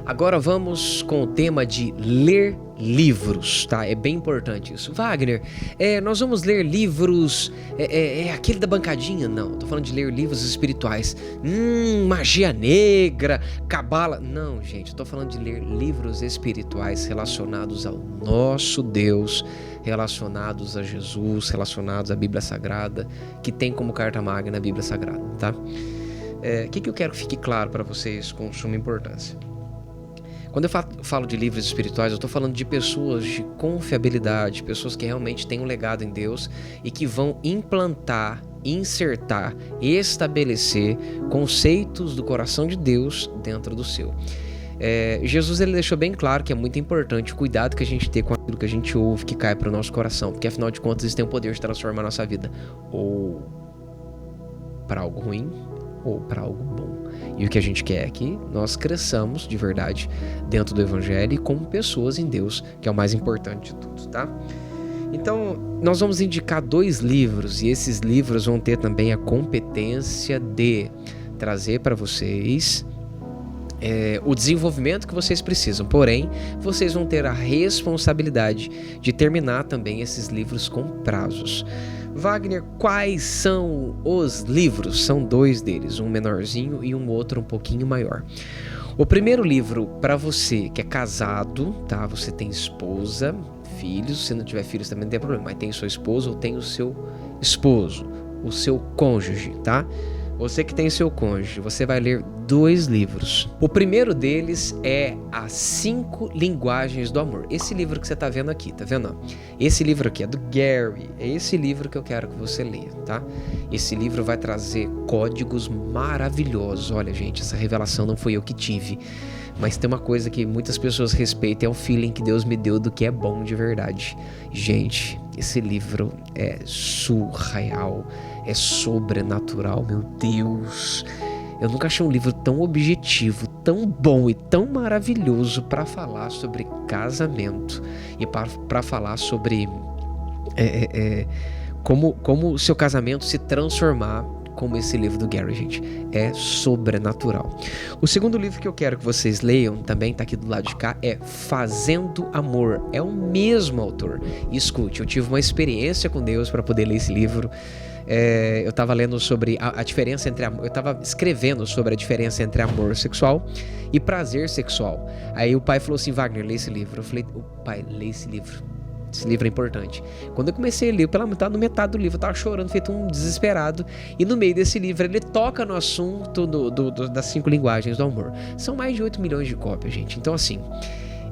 Agora vamos com o tema de ler livros, tá? É bem importante isso. Wagner, nós vamos ler livros, aquele da bancadinha? Não, tô falando de ler livros espirituais. Magia negra, cabala. Não, gente, eu tô falando de ler livros espirituais relacionados ao nosso Deus, relacionados a Jesus, relacionados à Bíblia Sagrada, que tem como carta magna a Bíblia Sagrada, tá? O que eu quero que fique claro para vocês com suma importância? Quando eu falo de livros espirituais, eu estou falando de pessoas de confiabilidade, pessoas que realmente têm um legado em Deus e que vão implantar, insertar, estabelecer conceitos do coração de Deus dentro do seu. Jesus ele deixou bem claro que é muito importante o cuidado que a gente tem com aquilo que a gente ouve, que cai para o nosso coração, porque afinal de contas isso tem o poder de transformar a nossa vida ou para algo ruim ou para algo bom. E o que a gente quer é que nós cresçamos de verdade dentro do Evangelho e como pessoas em Deus, que é o mais importante de tudo, tá? Então, nós vamos indicar 2 livros, e esses livros vão ter também a competência de trazer para vocês o desenvolvimento que vocês precisam. Porém, vocês vão ter a responsabilidade de terminar também esses livros com prazos. Wagner, quais são os livros? São 2 deles, um menorzinho e um outro um pouquinho maior. O primeiro livro para você que é casado, tá? Você tem esposa, filhos, se não tiver filhos também não tem problema, mas tem sua esposa ou tem o seu esposo, o seu cônjuge, tá? Você que tem seu cônjuge, você vai ler 2 livros. O primeiro deles é As 5 Linguagens do Amor. Esse livro que você tá vendo aqui, tá vendo? Esse livro aqui é do Gary. É esse livro que eu quero que você leia, tá? Esse livro vai trazer códigos maravilhosos. Olha, gente, essa revelação não foi eu que tive. Mas tem uma coisa que muitas pessoas respeitam, é o feeling que Deus me deu do que é bom de verdade. Gente, esse livro é surreal, é sobrenatural, meu Deus. Eu nunca achei um livro tão objetivo, tão bom e tão maravilhoso para falar sobre casamento e para falar sobre como o seu casamento se transformar, como esse livro do Gary, gente. É sobrenatural. O segundo livro que eu quero que vocês leiam, também tá aqui do lado de cá, é Fazendo Amor. É o mesmo autor. E escute, eu tive uma experiência com Deus para poder ler esse livro. Eu tava lendo sobre a diferença entre amor. Eu tava escrevendo sobre a diferença entre amor sexual e prazer sexual. Aí o pai falou assim: Wagner, lê esse livro. Eu falei: pai, lê esse livro. Esse livro é importante. Quando eu comecei a ler, pela metade do livro, eu tava chorando, feito um desesperado. E no meio desse livro, ele toca no assunto das 5 linguagens do amor. São mais de 8 milhões de cópias, gente. Então, assim,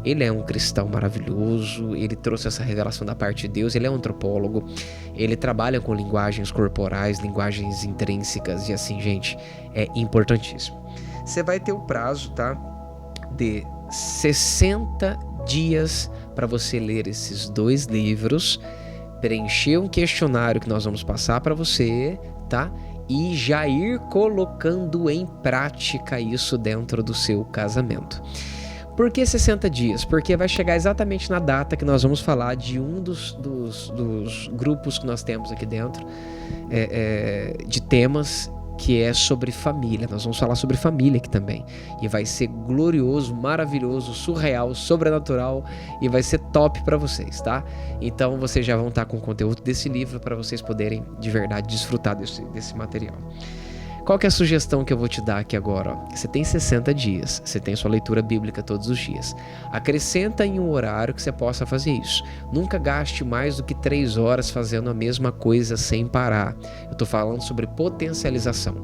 ele é um cristão maravilhoso. Ele trouxe essa revelação da parte de Deus. Ele é um antropólogo. Ele trabalha com linguagens corporais, linguagens intrínsecas. E assim, gente, é importantíssimo. Você vai ter o prazo, tá? De 60 dias para você ler esses 2 livros, preencher um questionário que nós vamos passar para você, tá? E já ir colocando em prática isso dentro do seu casamento. Por que 60 dias? Porque vai chegar exatamente na data que nós vamos falar de um dos grupos que nós temos aqui dentro, de temas, que é sobre família. Nós vamos falar sobre família aqui também. E vai ser glorioso, maravilhoso, surreal, sobrenatural e vai ser top para vocês, tá? Então vocês já vão estar com o conteúdo desse livro para vocês poderem de verdade desfrutar desse material. Qual que é a sugestão que eu vou te dar aqui agora? Ó? Você tem 60 dias, você tem sua leitura bíblica todos os dias. Acrescenta em um horário que você possa fazer isso. Nunca gaste mais do que 3 horas fazendo a mesma coisa sem parar. Eu tô falando sobre potencialização.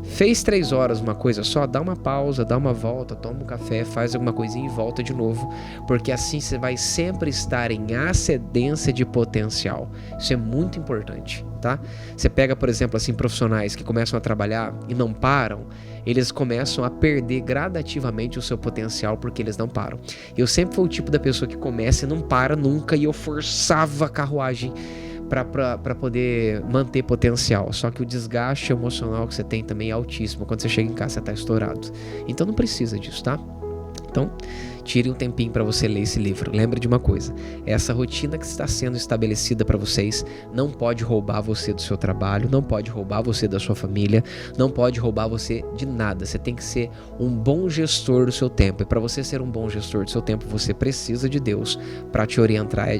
Fez 3 horas uma coisa só, dá uma pausa, dá uma volta, toma um café, faz alguma coisinha e volta de novo, porque assim você vai sempre estar em ascendência de potencial. Isso é muito importante, tá? Você pega, por exemplo, assim, profissionais que começam a trabalhar e não param, eles começam a perder gradativamente o seu potencial porque eles não param. Eu sempre fui o tipo da pessoa que começa e não para nunca, e eu forçava a carruagem para poder manter potencial. Só que o desgaste emocional que você tem também é altíssimo. Quando você chega em casa, você tá estourado. Então não precisa disso, tá? Então, tire um tempinho para você ler esse livro. Lembre de uma coisa, essa rotina que está sendo estabelecida para vocês não pode roubar você do seu trabalho, não pode roubar você da sua família, não pode roubar você de nada. Você tem que ser um bom gestor do seu tempo. E para você ser um bom gestor do seu tempo, você precisa de Deus para te orientar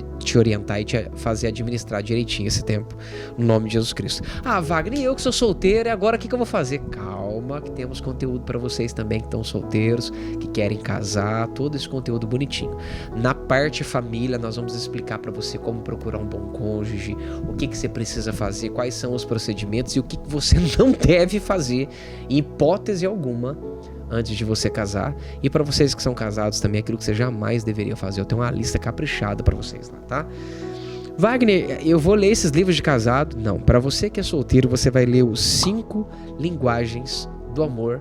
e te fazer administrar direitinho esse tempo, no nome de Jesus Cristo. Ah, Wagner, eu que sou solteiro, e agora o que eu vou fazer? Calma, que temos conteúdo para vocês também que estão solteiros, que querem casar, todo esse conteúdo bonitinho. Na parte família, nós vamos explicar para você como procurar um bom cônjuge, o que você precisa fazer, quais são os procedimentos e o que você não deve fazer, em hipótese alguma, antes de você casar. E para vocês que são casados também, aquilo que você jamais deveria fazer. Eu tenho uma lista caprichada para vocês lá, tá? Wagner, eu vou ler esses livros de casado? Não, para você que é solteiro, você vai ler os 5 linguagens do amor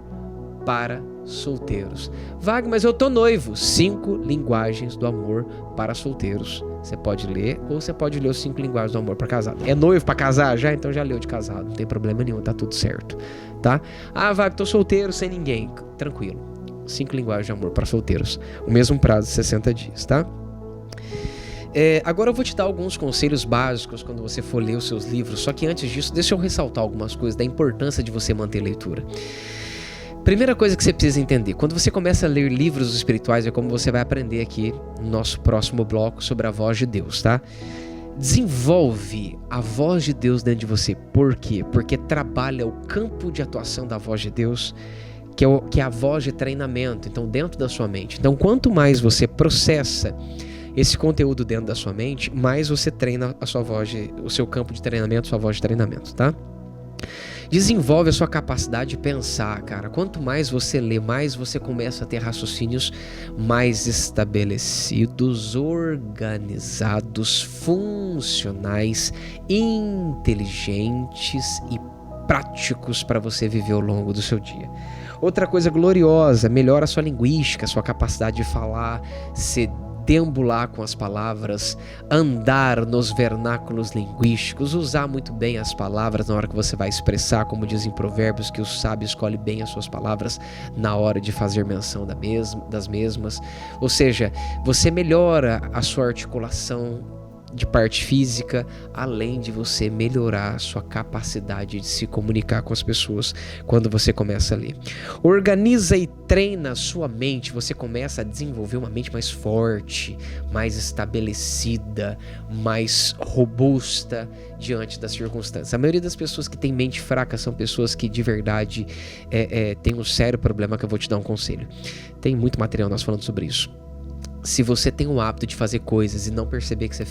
para solteiros. Wagner, mas eu tô noivo. 5 linguagens do amor para solteiros. Você pode ler, ou você pode ler os 5 linguagens do amor para casado. É noivo para casar já? Então já leu de casado, não tem problema nenhum, tá tudo certo, tá? Ah, Wagner, tô solteiro sem ninguém. Tranquilo. 5 linguagens de amor para solteiros. O mesmo prazo de 60 dias, tá? Agora eu vou te dar alguns conselhos básicos quando você for ler os seus livros, só que antes disso, deixa eu ressaltar algumas coisas da importância de você manter leitura. Primeira coisa que você precisa entender, quando você começa a ler livros espirituais, é como você vai aprender aqui no nosso próximo bloco sobre a voz de Deus, tá? Desenvolve a voz de Deus dentro de você. Por quê? Porque trabalha o campo de atuação da voz de Deus, que é a voz de treinamento, então dentro da sua mente. Então quanto mais você processa esse conteúdo dentro da sua mente, mais você treina a sua voz, o seu campo de treinamento, sua voz de treinamento, tá? Desenvolve a sua capacidade de pensar, cara. Quanto mais você lê, mais você começa a ter raciocínios mais estabelecidos, organizados, funcionais, inteligentes e práticos para você viver ao longo do seu dia. Outra coisa gloriosa, melhora a sua linguística, a sua capacidade de falar, deambular com as palavras, andar nos vernáculos linguísticos, usar muito bem as palavras na hora que você vai expressar, como dizem Provérbios, que o sábio escolhe bem as suas palavras na hora de fazer menção das mesmas. Ou seja, você melhora a sua articulação de parte física, além de você melhorar a sua capacidade de se comunicar com as pessoas quando você começa a ler. Organiza e treina a sua mente, você começa a desenvolver uma mente mais forte, mais estabelecida, mais robusta diante das circunstâncias. A maioria das pessoas que tem mente fraca são pessoas que de verdade têm um sério problema, que eu vou te dar um conselho. Tem muito material nós falando sobre isso. Se você tem o hábito de fazer coisas e não perceber que você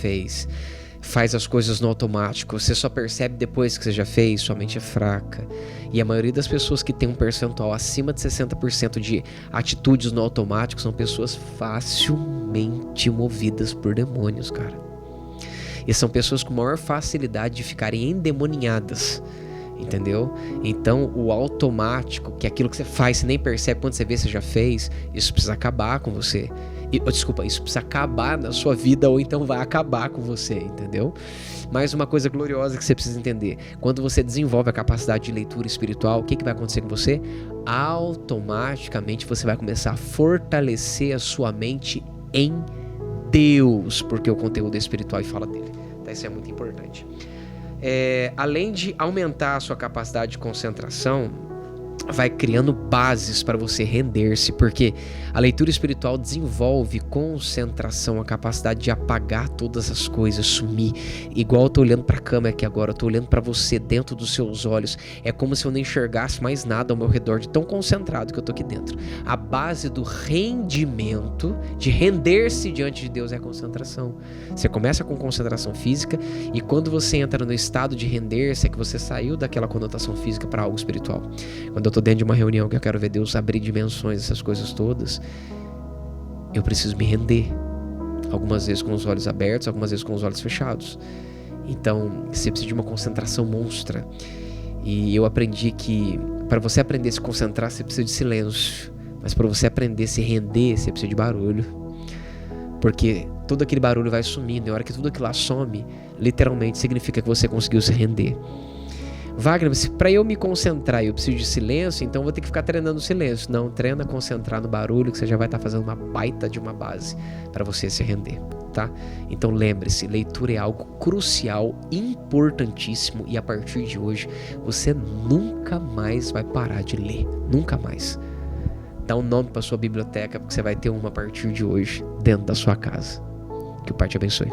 faz as coisas no automático, você só percebe depois que você já fez, sua mente é fraca. E a maioria das pessoas que tem um percentual acima de 60% de atitudes no automático são pessoas facilmente movidas por demônios, cara. E são pessoas com maior facilidade de ficarem endemoninhadas, entendeu? Então o automático, que é aquilo que você faz, você nem percebe, quando você vê, você já fez, isso precisa acabar com você. Isso precisa acabar na sua vida, ou então vai acabar com você, entendeu? Mais uma coisa gloriosa que você precisa entender: quando você desenvolve a capacidade de leitura espiritual, o que vai acontecer com você? Automaticamente você vai começar a fortalecer a sua mente em Deus, porque o conteúdo é espiritual e fala dele, tá? Isso é muito importante. Além de aumentar a sua capacidade de concentração, vai criando bases para você render-se, porque a leitura espiritual desenvolve concentração, a capacidade de apagar todas as coisas, sumir. Igual eu tô olhando para a câmera aqui agora, eu tô olhando para você dentro dos seus olhos, é como se eu não enxergasse mais nada ao meu redor, de tão concentrado que eu tô aqui dentro. A base do rendimento, de render-se diante de Deus, é a concentração. Você começa com concentração física, e quando você entra no estado de render-se, é que você saiu daquela conotação física para algo espiritual. Quando eu tô dentro de uma reunião que eu quero ver Deus abrir dimensões, essas coisas todas, eu preciso me render, algumas vezes com os olhos abertos, algumas vezes com os olhos fechados. Então você precisa de uma concentração monstra, e eu aprendi que para você aprender a se concentrar, você precisa de silêncio, mas para você aprender a se render, você precisa de barulho, porque todo aquele barulho vai sumindo, e a hora que tudo aquilo lá some, literalmente significa que você conseguiu se render. Wagner, para eu me concentrar eu preciso de silêncio, então eu vou ter que ficar treinando o silêncio. Não, treina concentrar no barulho, que você já vai estar fazendo uma baita de uma base para você se render, tá? Então lembre-se, leitura é algo crucial, importantíssimo, e a partir de hoje você nunca mais vai parar de ler, nunca mais. Dá um nome para sua biblioteca, porque você vai ter uma a partir de hoje dentro da sua casa. Que o Pai te abençoe.